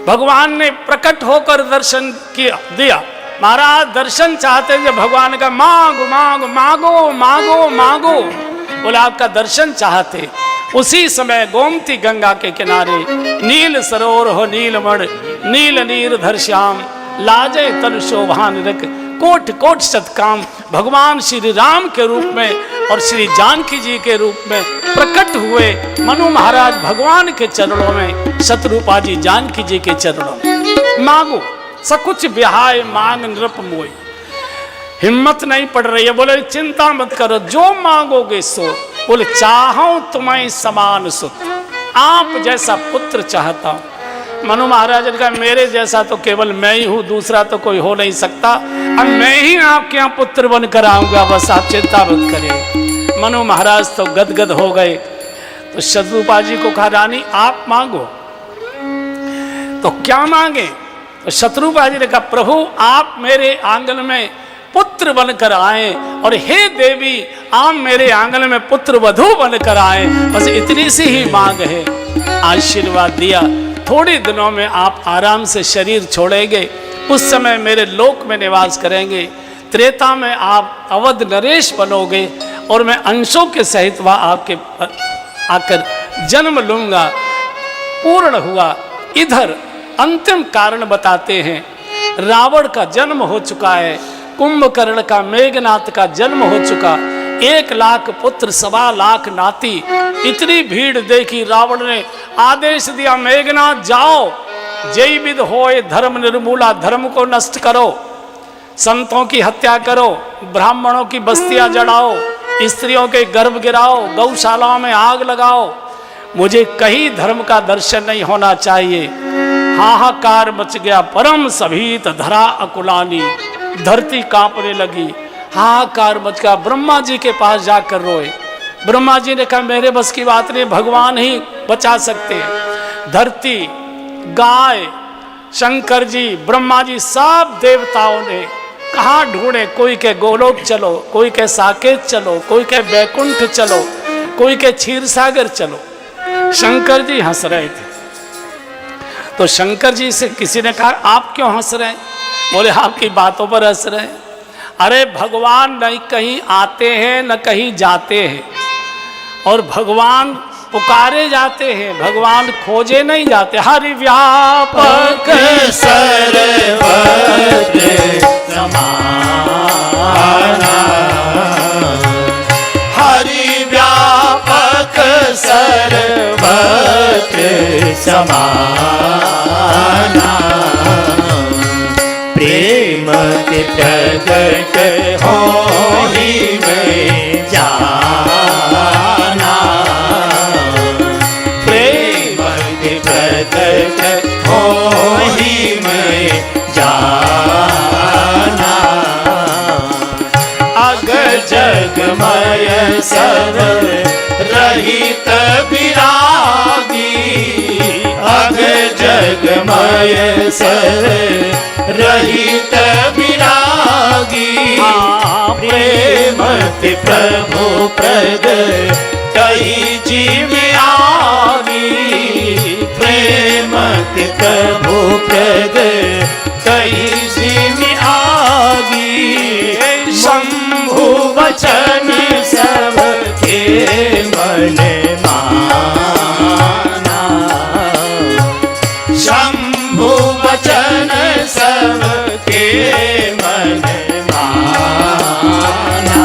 भगवान ने प्रकट होकर दर्शन दिया। महाराज दर्शन चाहते जब भगवान का मांगो मांगो मांगो मांगो मांगो, बोले आपका दर्शन चाहते। उसी समय गोमती गंगा के किनारे नील सरोवर हो नीलमण, नील नीर धर श्याम, लाजे तन शोभान रख, कोट कोट सतकाम, भगवान श्री राम के रूप में और श्री जानकी जी के रूप में प्रकट हुए। मनु महाराज भगवान के चरणों में, शत्रुपा जी जानकी जी के चरणों में। मांगो सकुच बिहाय मांग नृप मोई, हिम्मत नहीं पड़ रही है। बोले चिंता मत करो, जो मांगोगे सो। बोले चाहो तुम्हें समान सुत, आप जैसा पुत्र चाहता हूं। मनु महाराज ने कहा मेरे जैसा तो केवल मैं ही हूं, दूसरा तो कोई हो नहीं सकता। अब मैं ही आपके यहाँ पुत्र बनकर आऊंगा, बस आप चिंता मत करिए। मनु महाराज तो गदगद हो गए। तो शत्रुपा जी को कहा रानी आप मांगो। तो क्या मांगे? तो शत्रुपा जी ने कहा प्रभु आप मेरे आंगन में पुत्र बनकर आए, और हे देवी आप मेरे आंगन में पुत्र वधू बनकर आए, बस इतनी सी ही मांग है। आशीर्वाद दिया, थोड़े दिनों में आप आराम से शरीर छोड़ेंगे, उस समय मेरे लोक में निवास करेंगे। त्रेता में आप अवध नरेश बनोगे और मैं अंशों के सहित वह आपके आकर जन्म लूंगा। पूर्ण हुआ। इधर अंतिम कारण बताते हैं। रावण का जन्म हो चुका है, कुंभकर्ण का मेघनाथ का जन्म हो चुका, 1 लाख पुत्र 1.25 लाख नाती। इतनी भीड़ देखी, रावण ने आदेश दिया मेघनाथ जाओ, जय विद होए धर्म निर्मूला, धर्म को नष्ट करो, संतों की हत्या करो, ब्राह्मणों की बस्तियां जड़ाओ, स्त्रियों के गर्भ गिराओ, गौशालाओं में आग लगाओ, मुझे कहीं धर्म का दर्शन नहीं होना चाहिए। हाहाकार मच गया, परम सभीत धरा अकुलानी, धरती कांपने लगी, हाहाकार मच गया। ब्रह्मा जी के पास जाकर रोए। ब्रह्मा जी ने कहा मेरे बस की बात नहीं, भगवान ही बचा सकते हैं। धरती, गाय, शंकर जी, ब्रह्मा जी, सब देवताओं ने कहाँ ढूंढे, कोई के गोलोक चलो, कोई के साकेत चलो, कोई के बैकुंठ चलो, कोई के क्षीर सागर चलो। शंकर जी हंस रहे थे। तो शंकर जी से किसी ने कहा आप क्यों हंस रहे हैं? बोले आपकी बातों पर हंस रहे हैं। अरे भगवान न कहीं आते हैं न कहीं जाते हैं, और भगवान पुकारे जाते हैं, भगवान खोजे नहीं जाते। हरि व्यापक सर्वत्र समाना, हरि व्यापक सर्वत्र समाना, प्रेम के प्रकट हो ही में जाना, प्रेम के प्रकट हो ही में जाना, अग जगमय सर्व रहित विरागी, अग जगमय सर्व रहित विरागी, प्रेमति प्रभु प्रद कई जीव आगी, प्रेमति प्रभु प्रद कई जीव आगी, शंभु वचन सबके मन माना, शंभु वचन सबके मन माना,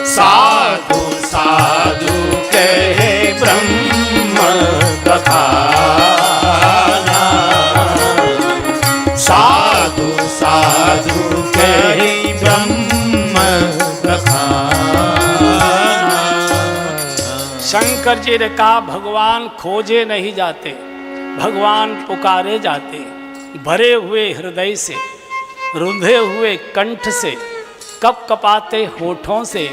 साधु साधु कहे ब्रह्म बखाना, साधु साधु कहे ब्रह्म बखाना। शंकर जी ने कहा भगवान खोजे नहीं जाते, भगवान पुकारे जाते। भरे हुए हृदय से, रुंधे हुए कंठ से, कपकपाते होठों से,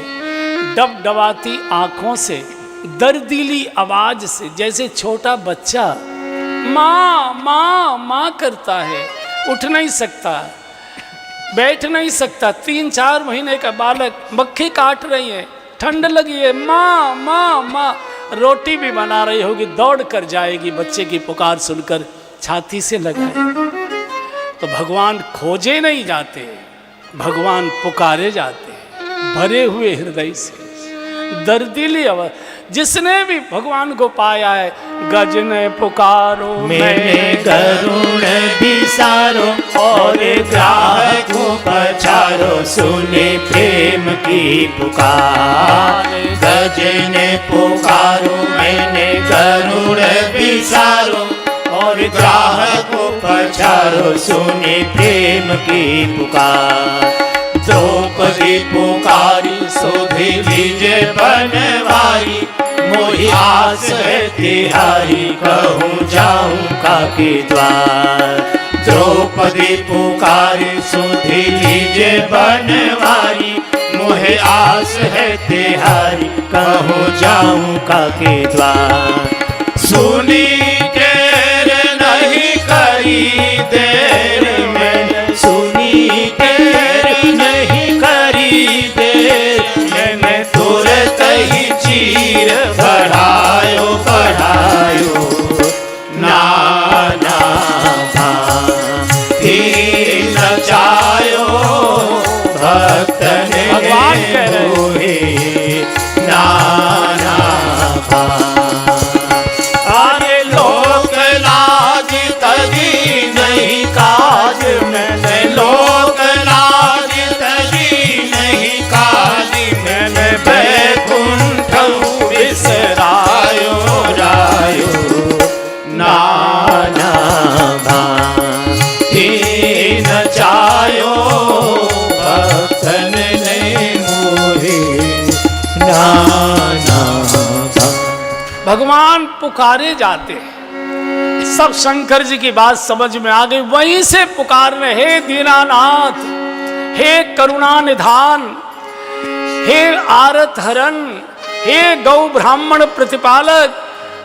डबडबाती आंखों से, दर्दीली आवाज से, जैसे छोटा बच्चा माँ माँ माँ करता है। उठ नहीं सकता, बैठ नहीं सकता। 3-4 महीने का बालक, मक्खी काट रही है, ठंड लगी है, माँ माँ माँ। रोटी भी बना रही होगी, दौड़ कर जाएगी, बच्चे की पुकार सुनकर छाती से लगाए। तो भगवान खोजे नहीं जाते, भगवान पुकारे जाते, भरे हुए हृदय से, दर्दीली आवाज। जिसने भी भगवान को पाया है, गज ने पुकारो मैंने गरुण बिसारो और ग्राह को पछारो, सुने प्रेम की पुकार। गज ने पुकारो मैंने गरुण बिसारो और ग्राह को पछारो, सुने प्रेम की पुकार। द्रौपदी पुकारी सोधी विजय बनवारी, मोहि आस है तिहारी कहूँ जाऊँ काके द्वार। द्रौपदी पुकारी सोधी विजय बनवारी, मोहि आस है तिहारी कहूँ जाऊँ काके द्वार। सुनी केर नहीं करी देर मैंने, सुनी केर नहीं करी देर मैंने, तुरंत ही चीर बढ़ायो बढ़ायो। नाना भांति नचायो भक्त ने मोहे, नाना अरे लोक लाज तजी नहीं काज मैंने, लोक लाज तजी नहीं काज मैंने, बैकुंठ बिसरायो रायो। नाना भांति नचायो भक्तन ने मोहे, नाना भगवान पुकारे जाते हैं। सब शंकर जी की बात समझ में आ गई, वहीं से पुकार रहे, हे दीनानाथ, हे करुणा निधान, हे आरत हरण, हे गौ ब्राह्मण प्रतिपालक,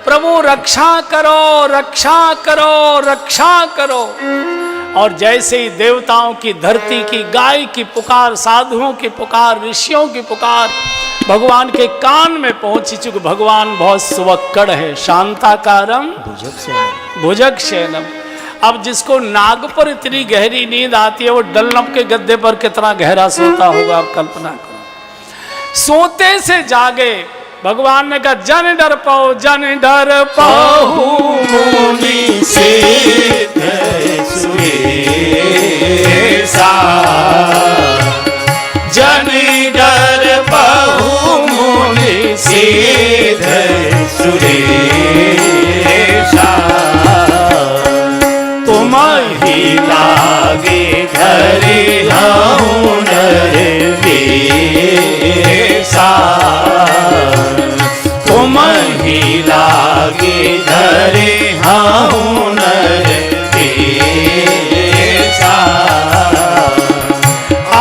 प्रभु रक्षा करो रक्षा करो रक्षा करो। और जैसे ही देवताओं की, धरती की, गाय की पुकार, साधुओं की पुकार, ऋषियों की पुकार भगवान के कान में पहुंची, चूंकि भगवान बहुत सुवक्कड़ है, शांताकारम भुजग शयनम। अब जिसको नाग पर इतनी गहरी नींद आती है, वो डल्लम के गद्दे पर कितना गहरा सोता होगा, आप कल्पना करो। सोते से जागे, भगवान ने कहा जन डर पाओ, जन डर पाओ मुनि से जन डर बहु मुनि सिद्ध सुरेशा। तुम ही लागे धरे हुनर वेसा, तुम ही लागे धरे हुनर वेसा।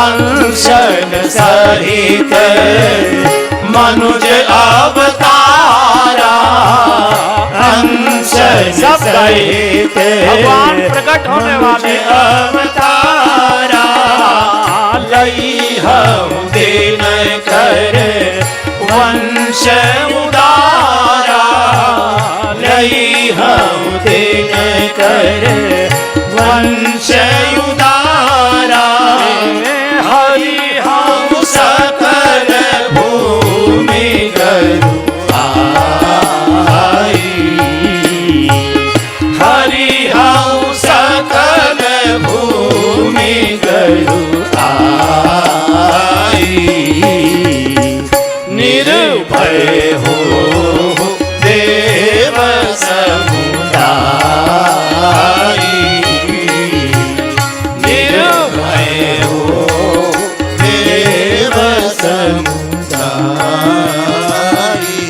अंशन सहित मनुज अवतारा, अंशन सहित भगवान प्रकट होने वाले अवतारा। लई हम दिन कर वंश उदारा, लई हम दिन कर वंश उदारा। हरि हम सकल भूमि गरु आई, हरि हम सकल भूमि गरु आई। निर्भय हो देव समुदाय, निर्भय हो देव समुदाय।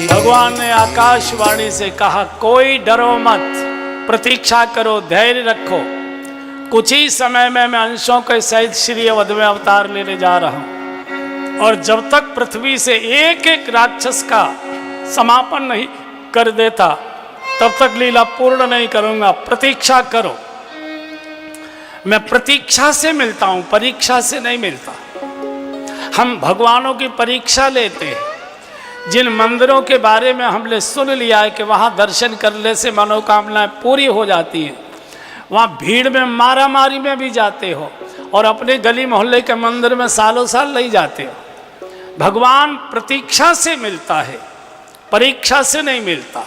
भगवान ने आकाशवाणी से कहा, कोई डरो मत, प्रतीक्षा करो, धैर्य रखो, कुछ ही समय में मैं अंशों के सहित श्री अवध में अवतार लेने जा रहा हूं, और जब तक पृथ्वी से एक एक राक्षस का समापन नहीं कर देता, तब तक लीला पूर्ण नहीं करूंगा, प्रतीक्षा करो। मैं प्रतीक्षा से मिलता हूं, परीक्षा से नहीं मिलता। हम भगवानों की परीक्षा लेते हैं, जिन मंदिरों के बारे में हमने सुन लिया है कि वहाँ दर्शन करने से मनोकामनाएं पूरी हो जाती हैं, वहाँ भीड़ में मारा मारी में भी जाते हो और अपने गली मोहल्ले के मंदिर में सालों साल नहीं जाते हो। भगवान प्रतीक्षा से मिलता है, परीक्षा से नहीं मिलता।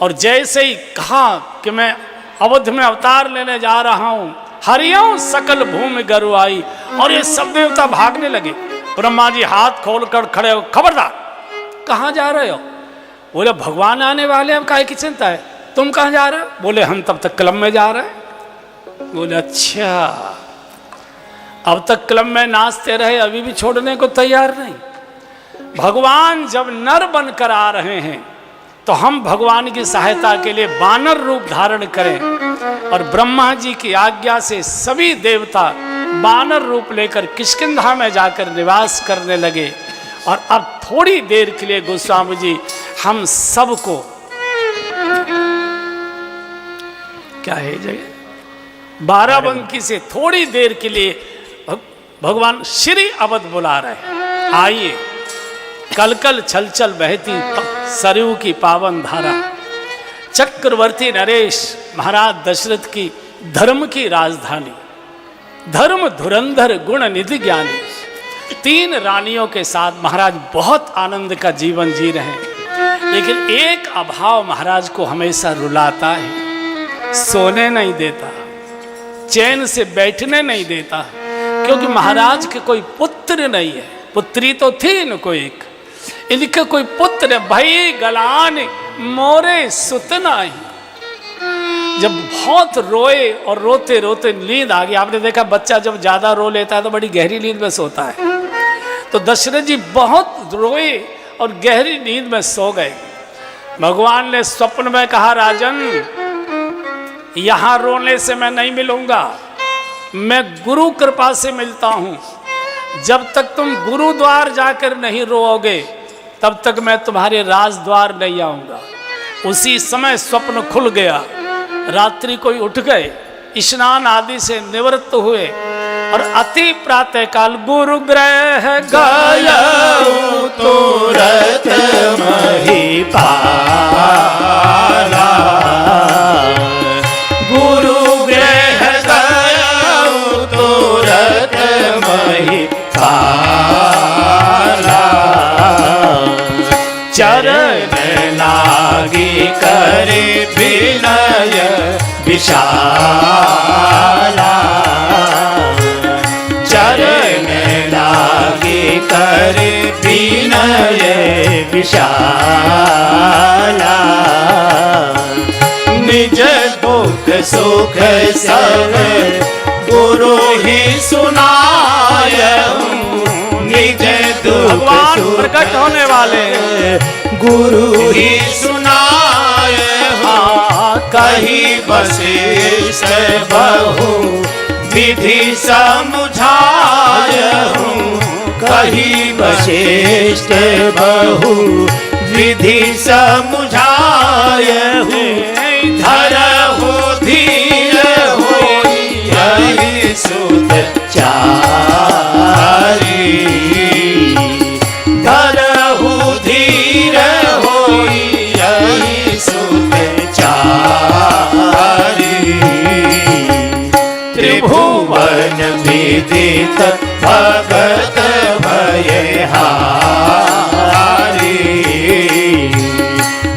और जैसे ही कहा कि मैं अवध में अवतार लेने जा रहा हूँ, हरियों सकल भूमि गर्व आई, और ये सब देवता भागने लगे। ब्रह्मा जी हाथ खोलकर खड़े हो, खबरदार, कहाँ जा रहे हो? बोले भगवान आने वाले, अब काहे की चिंता है, तुम कहाँ जा रहे हो? बोले हम तब तक क्लब में जा रहे हैं। बोले अच्छा, अब तक क्लब में नाचते रहे, अभी भी छोड़ने को तैयार नहीं। भगवान जब नर बनकर आ रहे हैं तो हम भगवान की सहायता के लिए वानर रूप धारण करें, और ब्रह्मा जी की आज्ञा से सभी देवता वानर रूप लेकर किष्किंधा में जाकर निवास करने लगे। और अब थोड़ी देर के लिए गोस्वामी जी हम सबको, क्या है जगह, बाराबंकी से थोड़ी देर के लिए भगवान श्री अवध बुला रहे। आइए, कल कल छल छल बहती सरयू की पावन धारा, चक्रवर्ती नरेश महाराज दशरथ की धर्म की राजधानी, धर्म धुरंधर गुण निधि ज्ञानी, 3 रानियों के साथ महाराज बहुत आनंद का जीवन जी रहे हैं। लेकिन एक अभाव महाराज को हमेशा रुलाता है, सोने नहीं देता, चैन से बैठने नहीं देता, क्योंकि महाराज के कोई पुत्र नहीं है। पुत्री तो थी इनको एक, इनके कोई पुत्र भई गलान मोरे सुतना ही। जब बहुत रोए और रोते रोते नींद आ गई, आपने देखा बच्चा जब ज्यादा रो लेता है तो बड़ी गहरी नींद में सोता है, तो दशरथ जी बहुत रोए और गहरी नींद में सो गए। भगवान ने स्वप्न में कहा, राजन यहां रोने से मैं नहीं मिलूंगा, मैं गुरु कृपा से मिलता हूं। जब तक तुम गुरुद्वार जाकर नहीं रोओगे तब तक मैं तुम्हारे राजद्वार नहीं आऊंगा। उसी समय स्वप्न खुल गया, रात्रि कोई उठ गए, स्नान आदि से निवृत्त हुए और अति प्रातः काल गुरु ग्रह गया तुरत मही पाला, गुरु ग्रह गया तुरत मही पाला, चरण लागी करे विनय विशाला, चरण लागी करे विनय विशाला, निज दुख सुख सब गुरु ही सुनाय, निज दुख सुख प्रकट होने वाले गुरु ही सुनाय, कही वशिष्ठ बहु विधि समुझाय, कही वशिष्ठ बहु विधि समुझाय, धरहु धीर होई यही सुत चारी, धरहु धीर होई यही सुत चारी, त्रिभुवन विदित भगत भयहारी,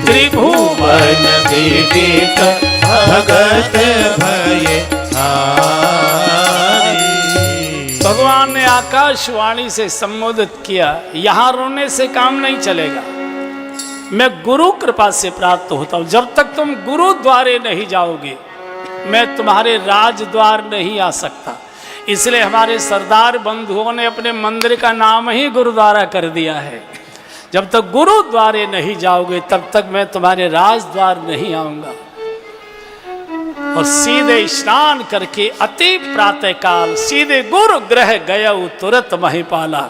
त्रिभुवन विदित भगत भयहारी। भगवान ने आकाशवाणी से संबोधित किया, यहां रोने से काम नहीं चलेगा, मैं गुरु कृपा से प्राप्त होता हूं। जब तक तुम गुरु द्वारे नहीं जाओगे मैं तुम्हारे राजद्वार नहीं आ सकता। इसलिए हमारे सरदार बंधुओं ने अपने मंदिर का नाम ही गुरुद्वारा कर दिया है। जब तक गुरुद्वारे नहीं जाओगे तब तक मैं तुम्हारे राजद्वार नहीं आऊंगा। और सीधे स्नान करके अति प्रातः काल सीधे गुरु ग्रह गया तुरंत महिपाला।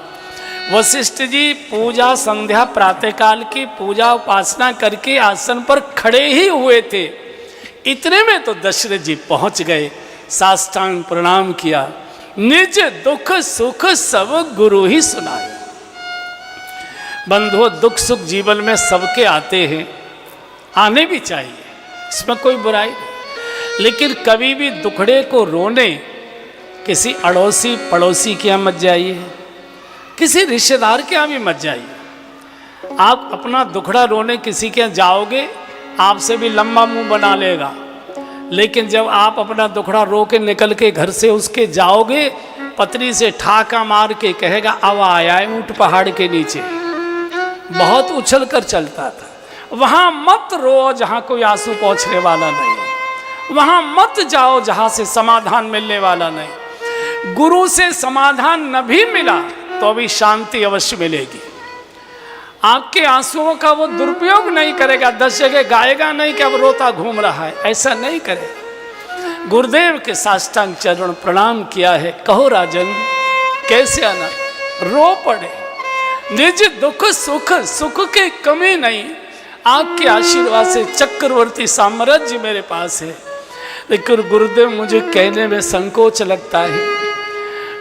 वशिष्ठ जी पूजा संध्या प्रातः काल की पूजा उपासना करके आसन पर खड़े ही हुए थे, इतने में तो दशरथ जी पहुंच गए, साष्टांग प्रणाम किया, निज दुख सुख सब गुरु ही सुनाए। बंधुओं, दुख सुख जीवन में सबके आते हैं, आने भी चाहिए, इसमें कोई बुराई नहीं। लेकिन कभी भी दुखड़े को रोने किसी अड़ोसी पड़ोसी के यहाँ मत जाइए, किसी रिश्तेदार के यहाँ भी मत जाइए। आप अपना दुखड़ा रोने किसी के यहाँ जाओगे, आपसे भी लंबा मुंह बना लेगा। लेकिन जब आप अपना दुखड़ा रो के निकल के घर से उसके जाओगे, पत्नी से ठाका मार के कहेगा अब आया है ऊंट पहाड़ के नीचे। बहुत उछल कर चलता था। वहां मत रो जहां कोई आंसू पहुंचने वाला नहीं। वहां मत जाओ जहां से समाधान मिलने वाला नहीं। गुरु से समाधान न भी मिला तो भी शांति अवश्य मिलेगी। आपके आंसुओं का वो दुरुपयोग नहीं करेगा, 10 जगह गाएगा नहीं कि अब रोता घूम रहा है, ऐसा नहीं करेगा। गुरुदेव के साष्टांग चरण प्रणाम किया है। कहो राजन कैसे आना, रो पड़े। निज दुख सुख, सुख की कमी नहीं, आपके आशीर्वाद से चक्रवर्ती साम्राज्य मेरे पास है। लेकिन गुरुदेव मुझे कहने में संकोच लगता है।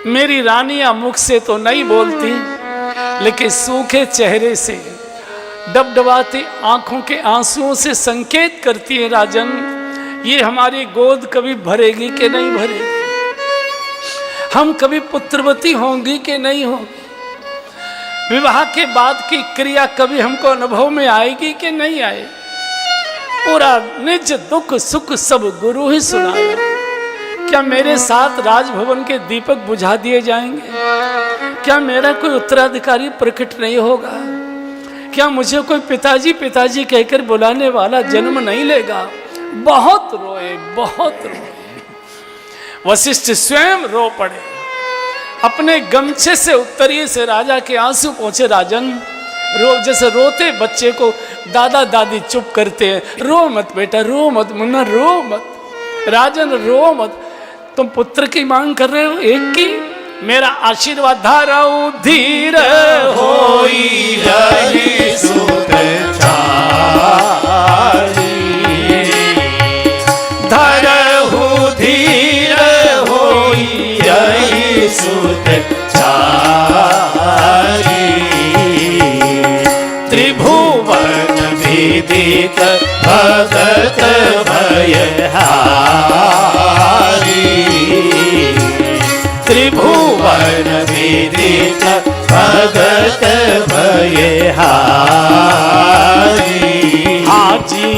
मेरी रानियां मुख से तो नहीं बोलती, लेकिन सूखे चेहरे से, डबडबाती आंखों के आंसुओं से संकेत करती है राजन ये हमारी गोद कभी भरेगी कि नहीं भरेगी, हम कभी पुत्रवती होंगी कि नहीं होंगी, विवाह के बाद की क्रिया कभी हमको अनुभव में आएगी कि नहीं आए। पूरा निज दुख सुख सब गुरु ही सुनाए। क्या मेरे साथ राजभवन के दीपक बुझा दिए जाएंगे? क्या मेरा कोई उत्तराधिकारी प्रकट नहीं होगा? क्या मुझे कोई पिताजी पिताजी कहकर बुलाने वाला जन्म नहीं लेगा? बहुत रोए, बहुत रोए। वशिष्ठ स्वयं रो पड़े। अपने गमछे से उत्तरीय से राजा के आंसू पहुंचे। राजन रो, जैसे रोते बच्चे को दादा दादी चुप करते हैं, रो मत बेटा, रो मत मुन्ना, रो मत। राजन रो मत, तुम पुत्र की मांग कर रहे हो, एक की। मेरा आशीर्वाद धाराऊ धीर होई रही सुत चारी, धरहु धीर होई रही सुत चारी। त्रिभुवन विदित भगत भयहारी, त्रिभुवन विदित भगत भयहारी। हाजी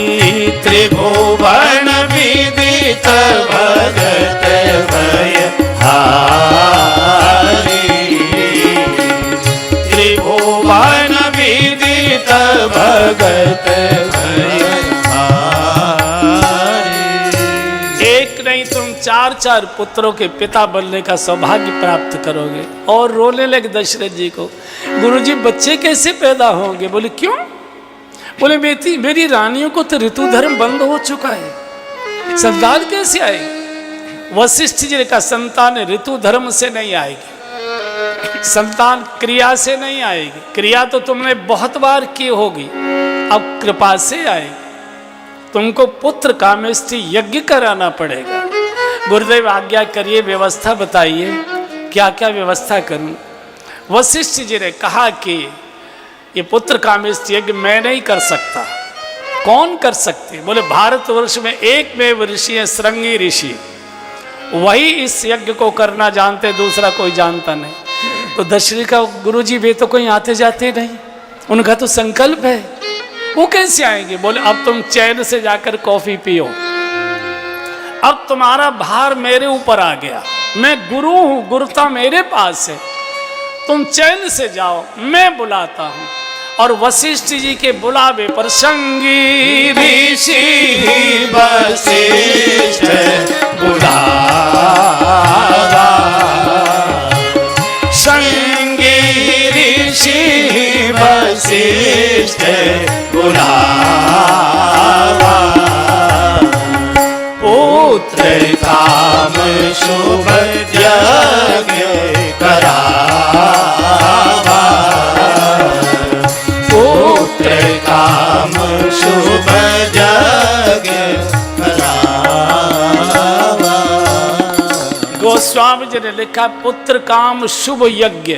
त्रिभुवन विदित भगत भयहारी, त्रिभुवन विदित भगत चार चार पुत्रों के पिता बनने का सौभाग्य प्राप्त करोगे। और रोने लगे दशरथ जी को, गुरुजी बच्चे कैसे पैदा होंगे? बोले क्यों? बोले मेरी रानियों को तो ऋतु धर्म बंद हो चुका है, संतान कैसे आएगी? वशिष्ठ जी का संतान ऋतु धर्म से नहीं आएगी, संतान क्रिया से नहीं आएगी। क्रिया तो तुमने बहुत बार की होगी, अब कृपा से आएगी। तुमको पुत्र कामेष्टि यज्ञ कराना पड़ेगा। गुरुदेव आज्ञा करिए, व्यवस्था बताइए, क्या क्या व्यवस्था करूं? वशिष्ठ जी ने कहा कि ये पुत्र कामेष्टि यज्ञ मैं नहीं कर सकता। कौन कर सकते? बोले भारतवर्ष में एक में ऋषि है, श्रृंगी ऋषि, वही इस यज्ञ को करना जानते, दूसरा कोई जानता नहीं। तो दशरथ का गुरुजी वे तो कोई आते जाते नहीं, उनका तो संकल्प है, वो कैसे आएंगे? बोले अब तुम चैन से जाकर कॉफी पियो, अब तुम्हारा भार मेरे ऊपर आ गया, मैं गुरु हूं, गुरुता मेरे पास है, तुम चैन से जाओ, मैं बुलाता हूं। और वशिष्ठ जी के बुलावे पर संगी ऋषि वशिष्ठ बुलावा, संगी ऋषि वशिष्ठ बुलावा। पुत्र काम शुभ यज्ञ करावा, पुत्र काम शुभ यज्ञ करावा। गोस्वामी जी ने लिखा पुत्र काम शुभ यज्ञ,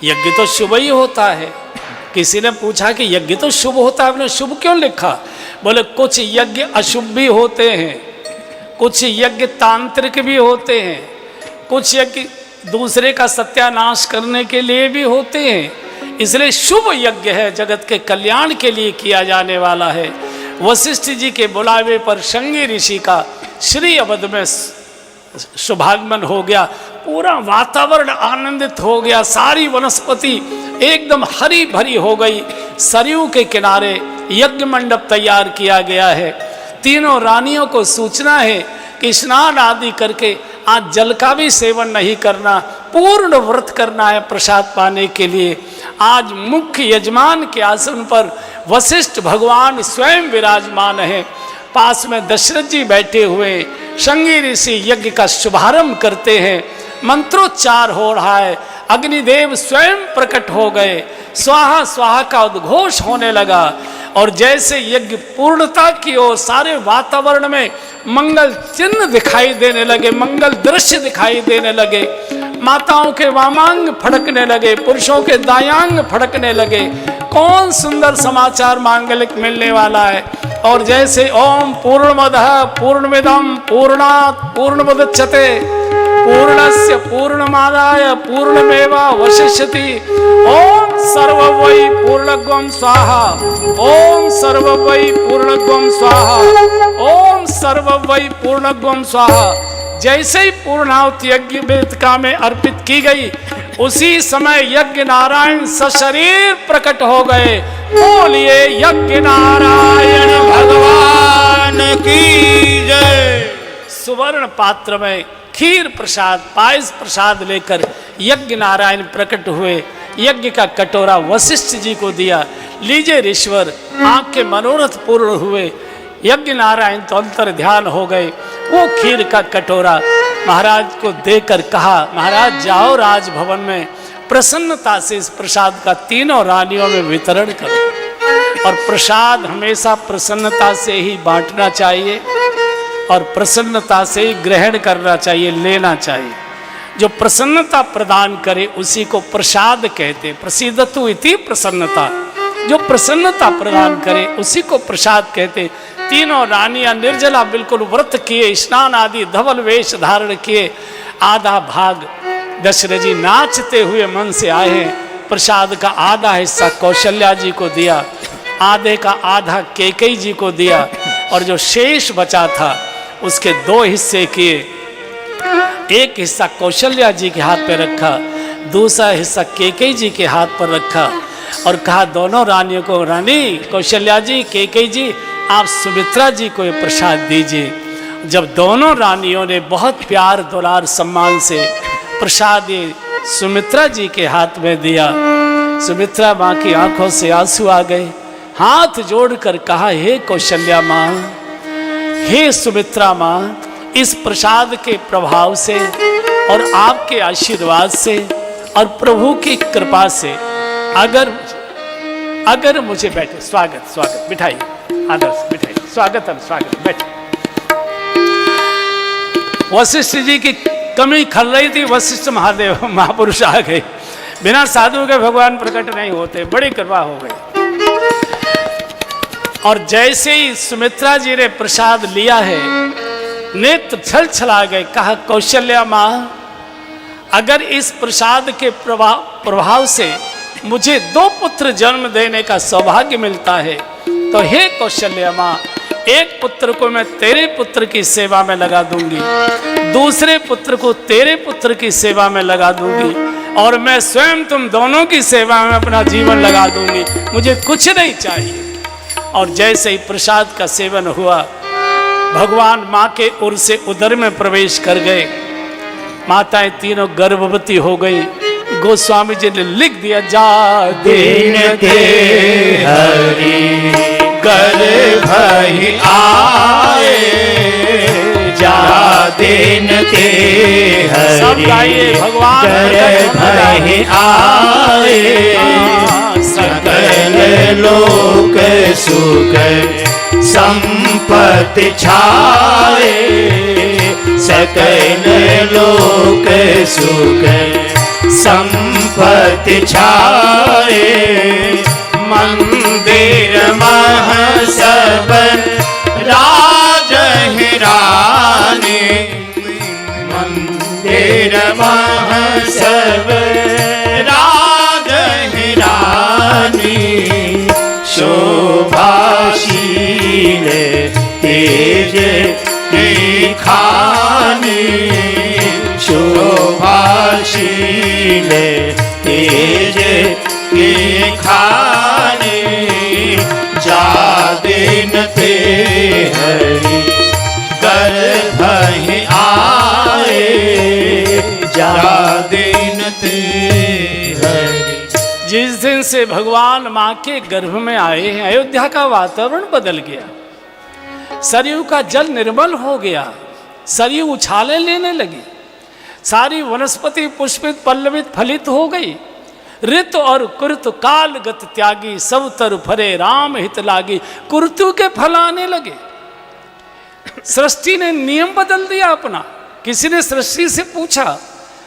यज्ञ तो शुभ ही होता है, किसी ने पूछा कि यज्ञ तो शुभ होता है, आपने शुभ क्यों लिखा? बोले कुछ यज्ञ अशुभ भी होते हैं, कुछ यज्ञ तांत्रिक भी होते हैं, कुछ यज्ञ दूसरे का सत्यानाश करने के लिए भी होते हैं, इसलिए शुभ यज्ञ है, जगत के कल्याण के लिए किया जाने वाला है। वशिष्ठ जी के बुलावे पर शृंगी ऋषि का श्री अवध में शुभागमन हो गया, पूरा वातावरण आनंदित हो गया, सारी वनस्पति एकदम हरी भरी हो गई। सरयू के किनारे यज्ञ मंडप तैयार किया गया है। तीनों रानियों को सूचना है कि स्नान आदि करके आज जल का भी सेवन नहीं करना, पूर्ण व्रत करना है प्रसाद पाने के लिए। आज मुख्य यजमान के आसन पर वशिष्ठ भगवान स्वयं विराजमान है, पास में दशरथ जी बैठे हुए। शृंगी ऋषि यज्ञ का शुभारंभ करते हैं, मंत्रोच्चार हो रहा है, अग्निदेव स्वयं प्रकट हो गए, स्वाहा स्वाहा का उद्घोष होने लगा। और जैसे यज्ञ पूर्णता की ओर सारे वातावरण में मंगल चिन्ह दिखाई देने लगे, मंगल दृश्य दिखाई देने लगे, माताओं के वामांग फड़कने लगे, पुरुषों के दायांग फड़कने लगे। कौन सुंदर समाचार मांगलिक मिलने वाला है। और जैसे ओम पूर्णमदः पूर्णमिदं पूर्णात् पूर्णमुदच्यते पूर्णस्य पूर्णमादाय पूर्णमेवावशिष्यति ओम सर्ववै पूर्णत्वं स्वाहा ओम सर्ववै पूर्णत्वं स्वाहा ओम सर्ववै पूर्णत्वं स्वाहा। जैसे ही पूर्णाहुति यज्ञ वेदिका में अर्पित की गई, उसी समय यज्ञ नारायण सशरीर प्रकट हो गए। बोलिए यज्ञ नारायण भगवान की जय। सुवर्ण पात्र में खीर प्रसाद पायस प्रसाद लेकर यज्ञ नारायण प्रकट हुए। यज्ञ का कटोरा वशिष्ठ जी को दिया, लीजिए ऋषवर, आपके मनोरथ पूर्ण हुए। यज्ञ नारायण तो अंतर ध्यान हो गए। वो खीर का कटोरा महाराज को देकर कहा, महाराज जाओ राजभवन में प्रसन्नता से इस प्रसाद का तीनों रानियों में वितरण करो। और प्रसाद हमेशा प्रसन्नता से ही बांटना चाहिए और प्रसन्नता से ही ग्रहण करना चाहिए, लेना चाहिए। जो प्रसन्नता प्रदान करे उसी को प्रसाद कहते। प्रसीदतु इति प्रसन्नता। जो प्रसन्नता प्रदान करे उसी को प्रसाद कहते। तीनों रानियां निर्जला बिल्कुल व्रत किए, स्नान आदि धवल वेश धारण किए। आधा भाग दशरथ जी नाचते हुए मन से आए हैं। प्रसाद का आधा हिस्सा कौशल्या जी को दिया, आधे का आधा कैकेयी जी को दिया, और जो शेष बचा था उसके दो हिस्से किए। एक हिस्सा कौशल्या जी के हाथ पे रखा, दूसरा हिस्सा कैकेयी जी के हाथ पर रखा और कहा दोनों रानियों को, रानी कौशल्या जी, कैकेयी जी, आप सुमित्रा जी को ये प्रसाद दीजिए। जब दोनों रानियों ने बहुत प्यार दुलार सम्मान से प्रसाद ये सुमित्रा जी के हाथ में दिया, सुमित्रा माँ की आंखों से आंसू आ गए। हाथ जोड़कर कहा, हे कौशल्या माँ, हे सुमित्रा माँ, इस प्रसाद के प्रभाव से और आपके आशीर्वाद से और प्रभु की कृपा से अगर मुझे बैठे, स्वागत स्वागत, बिठाइए, आदर से बिठाइए, स्वागत स्वागत, बैठे। वशिष्ठ जी की कमी खल रही थी, वशिष्ठ महादेव महापुरुष आ गए। बिना साधु के भगवान प्रकट नहीं होते, बड़ी कृपा हो गई। और जैसे ही सुमित्रा जी ने प्रसाद लिया है, नेत्र छल छला गए। कहा, कौशल्या माँ, अगर इस प्रसाद के प्रभाव से मुझे 2 पुत्र जन्म देने का सौभाग्य मिलता है तो हे कौशल्या माँ, एक पुत्र को मैं तेरे पुत्र की सेवा में लगा दूंगी, दूसरे पुत्र को तेरे पुत्र की सेवा में लगा दूंगी, और मैं स्वयं तुम दोनों की सेवा में अपना जीवन लगा दूंगी, मुझे कुछ नहीं चाहिए। और जैसे ही प्रसाद का सेवन हुआ, भगवान माँ के उर से उदर में प्रवेश कर गए। माताएं तीनों गर्भवती हो गई। गोस्वामी जी ने लिख दिया, जा दिन के हरि गर्भ ही आए, जा दिन के हरि गर्भ ही आए, सकल लोक सुख संपत्ति छाए, सकल लोक सुख संपत्ति छाए, मंदिर मह सब राज रानी, मंदिर मह सब राज रानी, शोभाशील तेज दिखानी, शोभाशील तेज दिखानी, जा दिन ते हरि गर्भ ही आए, जा दिन ते हरि। जिस दिन से भगवान माँ के गर्भ में आए हैं, अयोध्या का वातावरण बदल गया, सरयू का जल निर्मल हो गया, सरयू उछाले लेने लगी, सारी वनस्पति पुष्पित पल्लवित फलित हो गई, ऋतु और कुरुत कालगत त्यागी, सब तरु फरे राम हित लागी, कुरुतु के फल आने लगे। सृष्टि ने नियम बदल दिया अपना। किसी ने सृष्टि से पूछा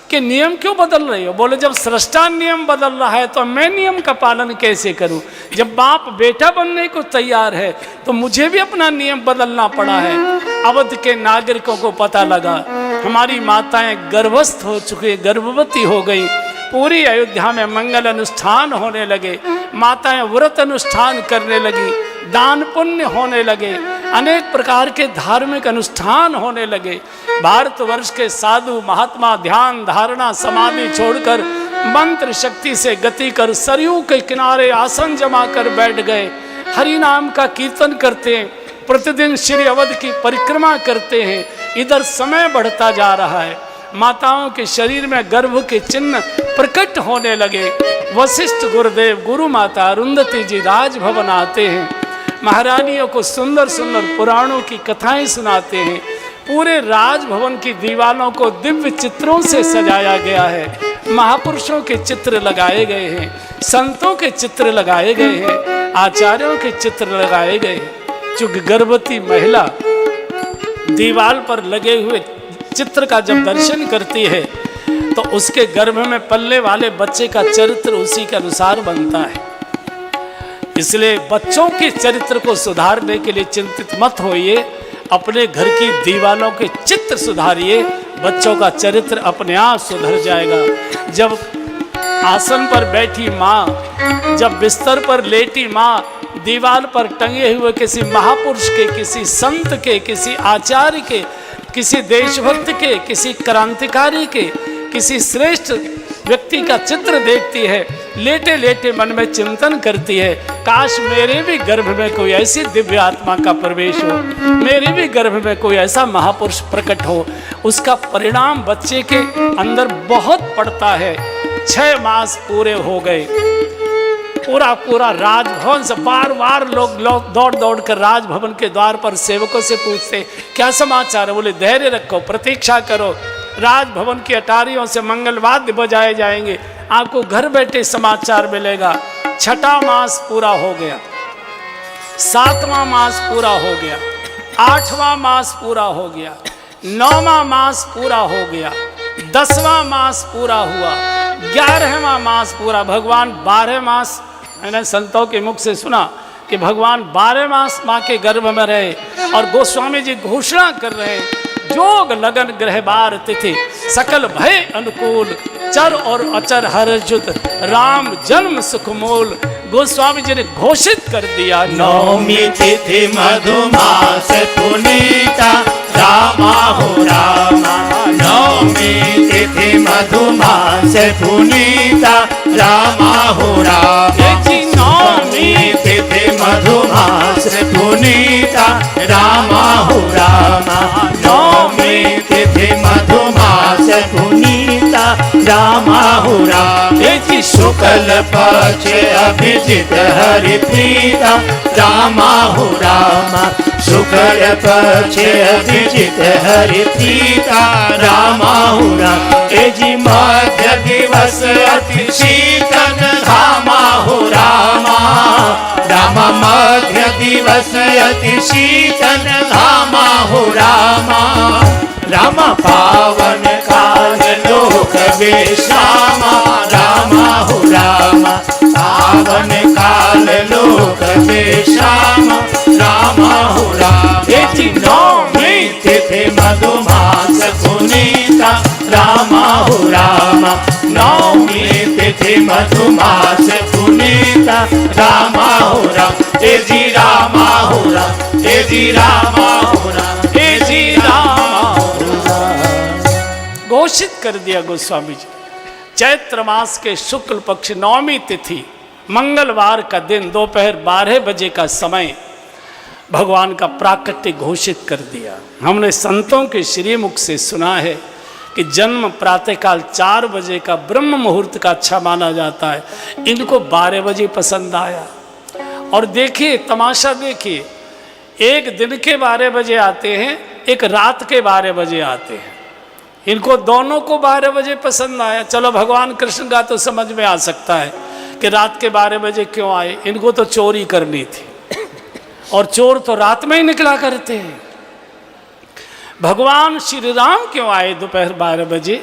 कि नियम क्यों बदल रही हो? बोले जब सृष्टा नियम बदल रहा है तो मैं नियम का पालन कैसे करूं? जब बाप बेटा बनने को तैयार है तो मुझे भी अपना नियम बदलना पड़ा है। अवध के नागरिकों को पता लगा हमारी माताएं गर्भस्थ हो चुकी, गर्भवती हो गई। पूरी अयोध्या में मंगल अनुष्ठान होने लगे, माताएं व्रत अनुष्ठान करने लगी, दान पुण्य होने लगे, अनेक प्रकार के धार्मिक अनुष्ठान होने लगे। भारतवर्ष के साधु महात्मा ध्यान धारणा समाधि छोड़कर मंत्र शक्ति से गति कर सरयू के किनारे आसन जमा कर बैठ गए, हरि नाम का कीर्तन करते हैं, प्रतिदिन श्री अवध की परिक्रमा करते हैं। इधर समय बढ़ता जा रहा है, माताओं के शरीर में गर्भ के चिन्ह प्रकट होने लगे। वशिष्ठ गुरुदेव गुरु माता अरुंधति जी राजभवन आते हैं, महारानियों को सुंदर सुंदर पुराणों की कथाएं सुनाते हैं। पूरे राजभवन की दीवारों को दिव्य चित्रों से सजाया गया है, महापुरुषों के चित्र लगाए गए हैं, संतों के चित्र लगाए गए हैं, आचार्यों के चित्र लगाए गए हैं। चूंकि गर्भवती महिला दीवार पर लगे हुए चित्र का जब दर्शन करती है तो उसके गर्भ में पलने वाले बच्चे का चरित्र उसी के अनुसार बनता है। इसलिए बच्चों के चरित्र को सुधारने के लिए चिंतित मत होइए, अपने घर की दीवारों के चित्र सुधारिए, बच्चों का चरित्र अपने आप सुधर जाएगा। जब आसन पर बैठी माँ, जब बिस्तर पर लेटी माँ, दीवार पर टंगे हुए किसी महापुरुष के, किसी संत के, किसी आचार्य के, किसी देशभक्त के, किसी क्रांतिकारी के, किसी श्रेष्ठ व्यक्ति का चित्र देखती है, लेटे लेटे मन में चिंतन करती है, काश मेरे भी गर्भ में कोई ऐसी दिव्य आत्मा का प्रवेश हो, मेरे भी गर्भ में कोई ऐसा महापुरुष प्रकट हो। उसका परिणाम बच्चे के अंदर बहुत पड़ता है। 6 मास पूरे हो गए, पूरा पूरा राजभवन से बार बार लोग दौड़ दौड़ कर राजभवन के द्वार पर सेवकों से पूछते क्या समाचार है? बोले धैर्य रखो, प्रतीक्षा करो, राजभवन की अटारियों से मंगल वाद्य बजाए जाएंगे, आपको घर बैठे समाचार मिलेगा। 6ठा मास पूरा हो गया, 7वां मास पूरा हो गया, 8वां मास पूरा हो गया, 9वां मास पूरा हो गया, 10वां मास पूरा हुआ, 11वां मास पूरा। भगवान 12 मास, मैंने संतों के मुख से सुना कि भगवान 12 मास माँ के गर्भ में रहे और गोस्वामी जी घोषणा कर रहे हैं जोग लगन ग्रह बार तिथि सकल भय अनुकूल चर और अचर हर्षुत राम जन्म सुख मूल। गोस्वामी जी ने घोषित कर दिया, नवमी तिथि मधुमास पुनीता रामा हो रामा, नवमी तिथि मधुमास पुनीता रामा हो रामा, नवमी तिथि मधुमास पुनीता रामा हो रामा, नवमी तिथि मधुमास पुनीता रामा हो रामा, शुक्ल पक्ष अभिजित हरि प्रीता रामा हो रामा, शुक्ल पक्ष अभिजित हरि प्रीता रामा हो रामा, जी मध्य दिवस अति शीतल धामा हो रामा, रामा मध्य दिवस अति शीतल धामा हो रामा, रामा पावन काल लोक विश्रामा रामा हो रामा, पावन काल लोक विश्राम रामा हो राम। ये जी नौमी तिथि मधुमास पुनीता रामा हो राम। नौमी तिथि मधुमास पुनीता रामा हो राम। ये जी रामा हो राम। ये जी रामा हो राम। ये जी रामा हो राम। घोषित कर दिया गोस्वामी जी। चैत्र मास के शुक्ल पक्ष नौमी तिथि मंगलवार का दिन दोपहर 12 बजे का समय भगवान का प्राकट्य घोषित कर दिया। हमने संतों के श्रीमुख से सुना है कि जन्म प्रातःकाल 4 बजे का ब्रह्म मुहूर्त का अच्छा माना जाता है। इनको 12 बजे पसंद आया। और देखिए तमाशा, देखिए एक दिन के 12 बजे आते हैं, एक रात के 12 बजे आते हैं। इनको दोनों को 12 बजे पसंद आया। चलो भगवान कृष्ण का तो समझ में आ सकता है कि रात के 12 बजे क्यों आए। इनको तो चोरी करनी थी और चोर तो रात में ही निकला करते हैं। भगवान श्री राम क्यों आए दोपहर 12 बजे?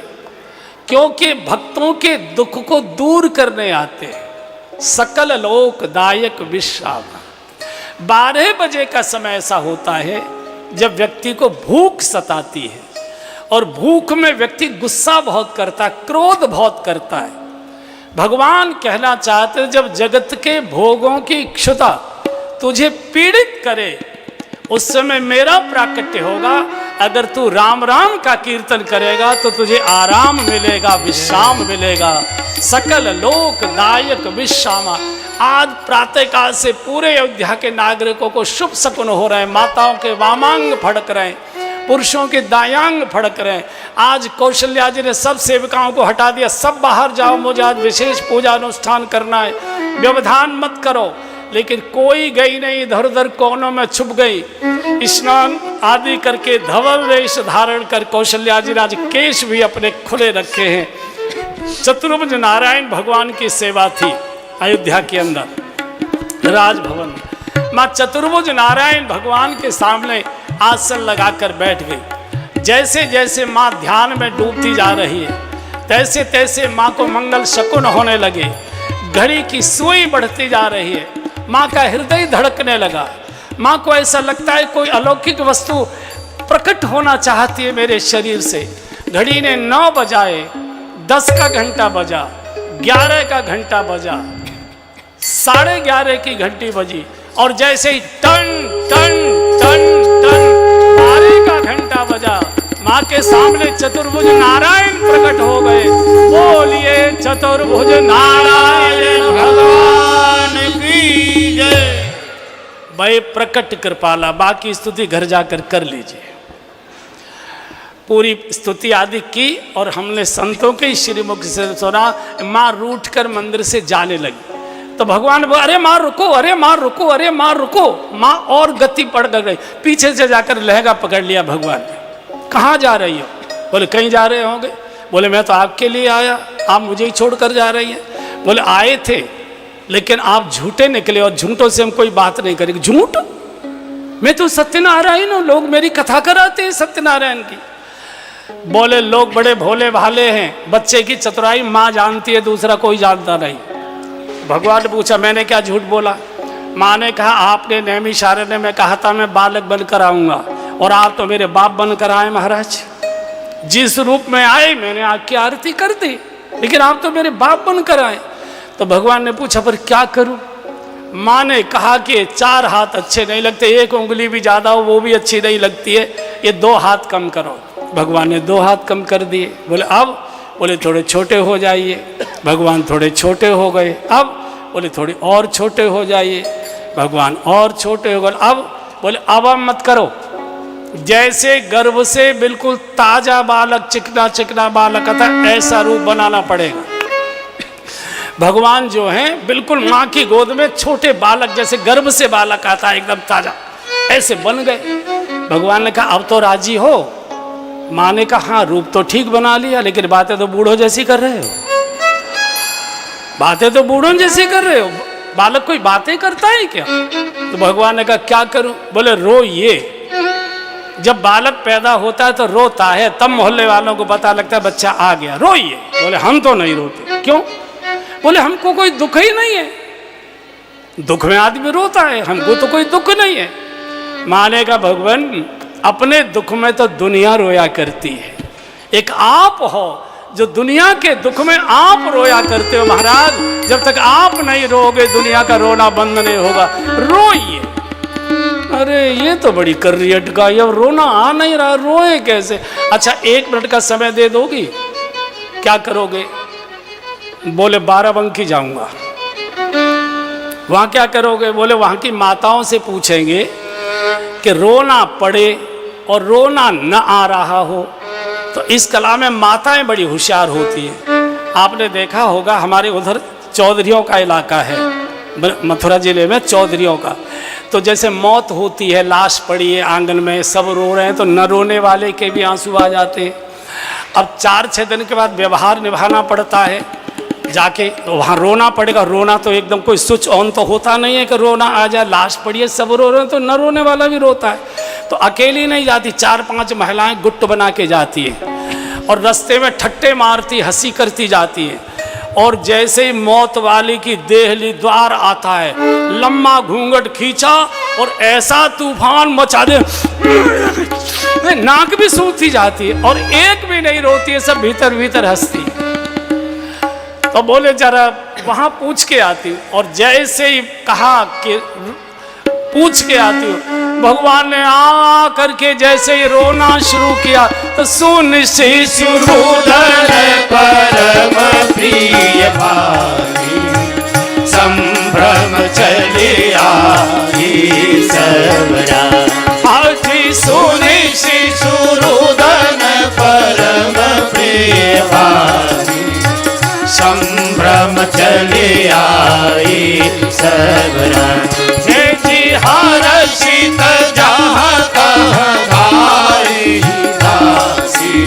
क्योंकि भक्तों के दुख को दूर करने आते हैं। सकल लोकदायक विश्राम। 12 बजे का समय ऐसा होता है जब व्यक्ति को भूख सताती है और भूख में व्यक्ति गुस्सा बहुत करता है, क्रोध बहुत करता है। भगवान कहना चाहते जब जगत के भोगों की इच्छुता तुझे पीड़ित करे उस समय मेरा प्राकट्य होगा। अगर तू राम राम का कीर्तन करेगा तो तुझे आराम मिलेगा, विश्राम मिलेगा। सकल लोकदायक विश्राम। आज प्रातःकाल से पूरे अयोध्या के नागरिकों को शुभ शकुन हो रहे हैं। माताओं के वामांग फड़क रहे हैं, पुरुषों के दायांग फड़क रहे हैं। आज कौशल्या जी ने सब सेविकाओं को हटा दिया, सब बाहर जाओ, मुझे आज विशेष पूजा अनुष्ठान करना है, व्यवधान मत करो। लेकिन कोई गई नहीं, इधर उधर कोनों में छुप गई। स्नान आदि करके धवल वेश धारण कर कौशल्या जी आज केश भी अपने खुले रखे हैं। चतुर्भुज नारायण भगवान की सेवा थी अयोध्या के अंदर राजभवन में। माँ चतुर्भुज नारायण भगवान के सामने आसन लगाकर बैठ गई। जैसे जैसे माँ ध्यान में डूबती जा रही है तैसे तैसे माँ को मंगल शकुन होने लगे। घड़ी की सुई बढ़ती जा रही है। माँ का हृदय धड़कने लगा। माँ को ऐसा लगता है कोई अलौकिक वस्तु प्रकट होना चाहती है मेरे शरीर से। घड़ी ने 9 बजाए, 10 का घंटा बजा, 11 का घंटा बजा, 11:30 की घंटी बजी और जैसे ही टन टन टन टन 12 का घंटा बजा, माँ के सामने चतुर्भुज नारायण प्रकट हो गए। बोलिए चतुर्भुज नारायण भगवान की जय। भय प्रकट कृपाला। बाकी स्तुति घर जाकर कर लीजिए। पूरी स्तुति आदि की और हमने संतों के श्रीमुख से सुना। माँ रूठ कर मंदिर से जाने लगी तो भगवान बोले अरे माँ रुको, अरे माँ रुको, अरे माँ रुको। माँ और गति पड़ गई। पीछे से जाकर लहंगा पकड़ लिया भगवान ने। कहाँ जा रही हो? बोले कहीं जा रहे होंगे। बोले मैं तो आपके लिए आया, आप मुझे ही छोड़कर जा रही हैं। बोले आए थे लेकिन आप झूठे निकले और झूठों से हम कोई बात नहीं करेंगे। झूठ? मैं तो सत्यनारायण हूँ, लोग मेरी कथा कराते हैं सत्यनारायण की। बोले लोग बड़े भोले भाले हैं, बच्चे की चतुराई माँ जानती है, दूसरा कोई जानता नहीं। भगवान ने पूछा मैंने क्या झूठ बोला? माँ ने कहा आपने नैमिषारण्य में कहा था मैं बालक बनकर आऊँगा और आप तो मेरे बाप बनकर आए महाराज। जिस रूप में आए मैंने आपकी आरती कर दी लेकिन आप तो मेरे बाप बनकर आए। तो भगवान ने पूछा पर क्या करूं? माँ ने कहा कि 4 हाथ अच्छे नहीं लगते, 1 उंगली भी ज़्यादा हो वो भी अच्छी नहीं लगती है, ये 2 हाथ कम करो। भगवान ने 2 हाथ कम कर दिए। बोले अब? बोले थोड़े छोटे हो जाइए। भगवान थोड़े छोटे हो गए। अब? बोले थोड़ी और छोटे हो जाइए। भगवान और छोटे हो गए। अब? बोले अब मत करो। जैसे गर्भ से बिल्कुल ताजा बालक, चिकना चिकना बालक आता ऐसा रूप बनाना पड़ेगा। भगवान जो हैं बिल्कुल माँ की गोद में छोटे बालक जैसे गर्भ से बालक आता है एकदम ताजा, ऐसे बन गए। भगवान ने कहा अब तो राजी हो? माँ ने कहा हाँ रूप तो ठीक बना लिया लेकिन बातें तो बूढ़ों जैसी कर रहे हो। बातें तो बूढ़ों जैसी कर रहे हो। बालक कोई बातें करता है क्या? तो भगवान ने कहा क्या करूं? बोले रो ये। जब बालक पैदा होता है तो रोता है, तब मोहल्ले वालों को पता लगता है बच्चा आ गया, रोइए। बोले हम तो नहीं रोते। क्यों? बोले हमको कोई दुख ही नहीं है। दुख में आदमी रोता है, हमको तो कोई दुख नहीं है। माने का भगवान अपने दुख में तो दुनिया रोया करती है, एक आप हो जो दुनिया के दुख में आप रोया करते हो। महाराज जब तक आप नहीं रोगे दुनिया का रोना बंद नहीं होगा, रोइए। अरे ये तो बड़ी कर्री अटकाई, अब रोना आ नहीं रहा, रोए कैसे? अच्छा 1 मिनट का समय दे दोगी? क्या करोगे? बोले बाराबंकी जाऊंगा। वहां क्या करोगे? बोले वहां की माताओं से पूछेंगे कि रोना पड़े और रोना न आ रहा हो। तो इस कला में माताएं बड़ी होशियार होती हैं। आपने देखा होगा हमारे उधर चौधरियों का इलाका है, मथुरा जिले में चौधरियों का। तो जैसे मौत होती है, लाश पड़ी है आंगन में, सब रो रहे हैं, तो न रोने वाले के भी आंसू आ जाते हैं। अब 4-6 दिन के बाद व्यवहार निभाना पड़ता है, जाके वहाँ रोना पड़ेगा। रोना तो एकदम कोई स्विच ऑन तो होता नहीं है कि रोना आ जाए, लाश पड़ी है सब रो रहे हैं, तो न रोने वाला भी रोता है। तो अकेली नहीं जाती, 4-5 महिलाएं गुट्ट बना के जाती है और रास्ते में ठट्टे मारती, हंसी करती जाती है। और जैसे ही मौत वाली की देहली द्वार आता है, लम्बा घूंघट खींचा और ऐसा तूफान मचा दे, नाक भी सूखती जाती है और एक भी नहीं रोती है, सब भीतर भीतर हंसती। तो बोले जरा वहां पूछ के आती। और जैसे ही कहा कि पूछ के आती हूँ, भगवान ने आ करके जैसे ही रोना शुरू किया तो सुन शिशुरूधर परम प्रिय भाई, संभ्रम चले आई सबरा। हाजी सुन शिशुरूधर परम प्रिय भाई, संभ्रम चले आई सबरा। हर्षित जहाँ तहाँ गाई दासी,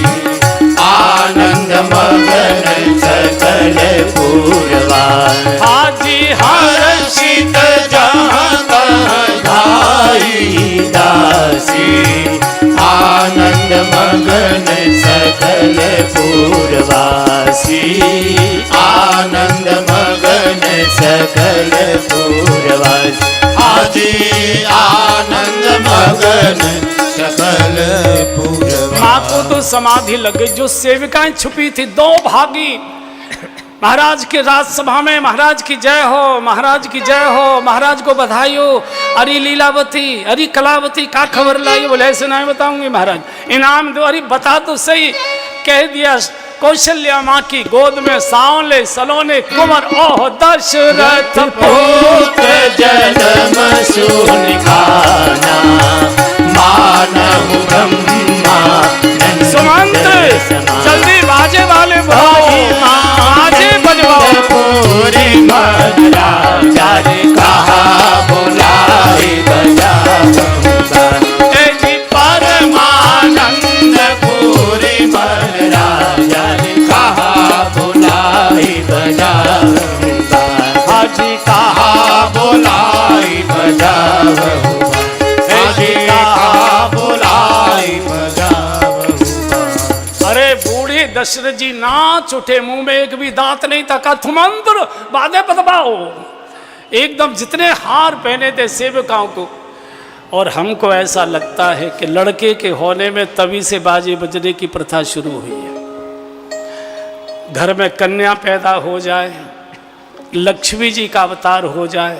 आनंद मगन सकल पूरवासी। हाजी हर्षित जहाँ तहाँ गाई दासी, आनंद मगन सकल पूरवासी, आनंद मगन सकल पूरवासी। हाजी आनंद मगन सकल पूरवासी। माँ को तो समाधि लग गई। जो सेविकाएं छुपी थी 2 भागी महाराज के राजसभा में, महाराज की जय हो, महाराज की जय हो, महाराज को बधाई हो। अरे लीलावती, अरे कलावती का खबर लाई? बोले ऐसे नहीं बताऊंगी महाराज, इनाम दो। अरे बता तो सही। कह दिया कौशल्या माँ की गोद में सांवले सलोने कुंवर ओह दशरथ पुत्र जन्म सुनिखाना, मानव ब्रह्मा सुमंत जल्दी बाजे वाले भाई बाजे बजवाओ। पूरे मन राजा ने कहा बुलाए बजाऊंगा, परमानंद पूरे मन राजा ने कहा बुलाए बजाऊंगा। हाजी कहा बुलाए बजाऊंगा, हाजी कहा बुलाए बजाऊंगा। अरे बूढ़े दशरथ जी नाच उठे, मुंह में एक भी दांत नहीं था। कहा मंत्र बाधे बदबाओ। एकदम जितने हार पहने थे सेवकाओं को। और हमको ऐसा लगता है कि लड़के के होने में तभी से बाजे बजने की प्रथा शुरू हुई है। घर में कन्या पैदा हो जाए, लक्ष्मी जी का अवतार हो जाए,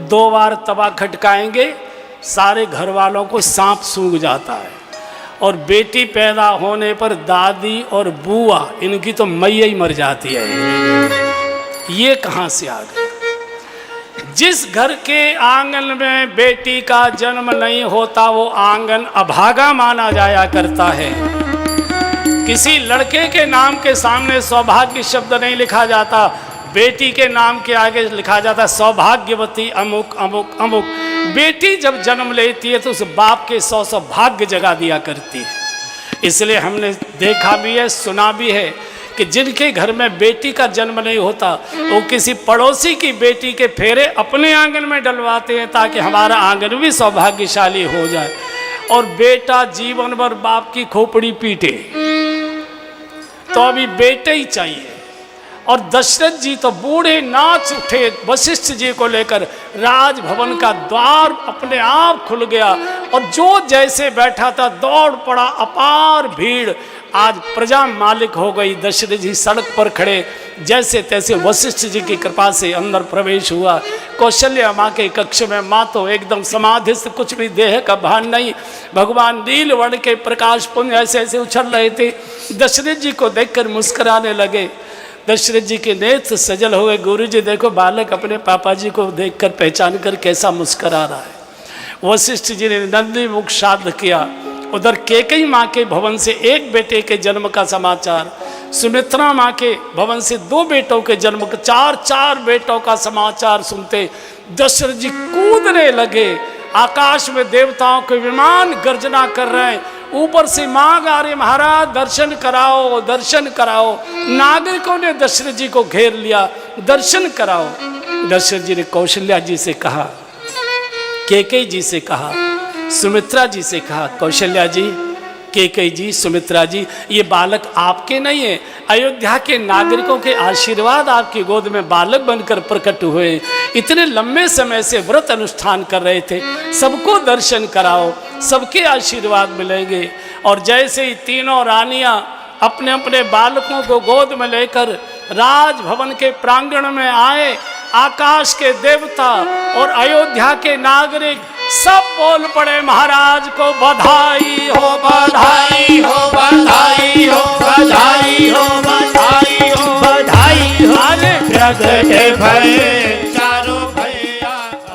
2 बार तवा खटकाएंगे, सारे घर वालों को सांप सूंघ जाता है। और बेटी पैदा होने पर दादी और बुआ इनकी तो मैया ही मर जाती है। ये कहाँ से आ गए? जिस घर के आंगन में बेटी का जन्म नहीं होता वो आंगन अभागा माना जाया करता है। किसी लड़के के नाम के सामने सौभाग्य शब्द नहीं लिखा जाता, बेटी के नाम के आगे लिखा जाता सौभाग्यवती अमुक अमुक अमुक। बेटी जब जन्म लेती है तो उस बाप के 100 भाग्य जगा दिया करती है। इसलिए हमने देखा भी है, सुना भी है कि जिनके घर में बेटी का जन्म नहीं होता वो किसी पड़ोसी की बेटी के फेरे अपने आंगन में डलवाते हैं ताकि हमारा आंगन भी सौभाग्यशाली हो जाए। और बेटा जीवन भर बाप की खोपड़ी पीटे तो अभी बेटे ही चाहिए। और दशरथ जी तो बूढ़े नाच उठे वशिष्ठ जी को लेकर। राजभवन का द्वार अपने आप खुल गया और जो जैसे बैठा था दौड़ पड़ा, अपार भीड़। आज प्रजा मालिक हो गई। दशरथ जी सड़क पर खड़े, जैसे तैसे वशिष्ठ जी की कृपा से अंदर प्रवेश हुआ। कौशल्या माँ के कक्ष में माँ तो एकदम समाधिस्थ, कुछ भी देह का भान नहीं। भगवान नीलवर्ण के प्रकाश पुंज ऐसे ऐसे उछल रहे थे। दशरथ जी को देखकर मुस्कुराने लगे। दशरथ जी के नेत्र सजल हुए। गुरु जी देखो, बालक अपने पापा जी को देखकर पहचान कर कैसा मुस्कुरा रहा है। वशिष्ठ जी ने नंदी मुख श्राद्ध किया। उधर केकई माँ के भवन से एक बेटे के जन्म का समाचार, सुमित्रा माँ के भवन से 2 बेटों के जन्म का, 4 बेटों का समाचार सुनते दशरथ जी कूदने लगे। आकाश में देवताओं के विमान गर्जना कर रहे हैं। ऊपर से मांग आ रही, महाराज दर्शन कराओ, दर्शन कराओ। नागरिकों ने दशरथ जी को घेर लिया, दर्शन कराओ। दशरथ जी ने कौशल्या जी से कहा, केकई जी से कहा, सुमित्रा जी से कहा, कौशल्या जी, केकई जी, सुमित्रा जी, ये बालक आपके नहीं है, अयोध्या के नागरिकों के आशीर्वाद आपकी गोद में बालक बनकर प्रकट हुए। इतने लंबे समय से व्रत अनुष्ठान कर रहे थे, सबको दर्शन कराओ, सबके आशीर्वाद मिलेंगे। और जैसे ही तीनों रानियां अपने अपने बालकों को गोद में लेकर राजभवन के प्रांगण में आए, आकाश के देवता और अयोध्या के नागरिक सब बोल पड़े, महाराज को बधाई हो, बधाई हो, बधाई हो, बधाई हो, बधाई हो, बधाई हो। प्रगट भये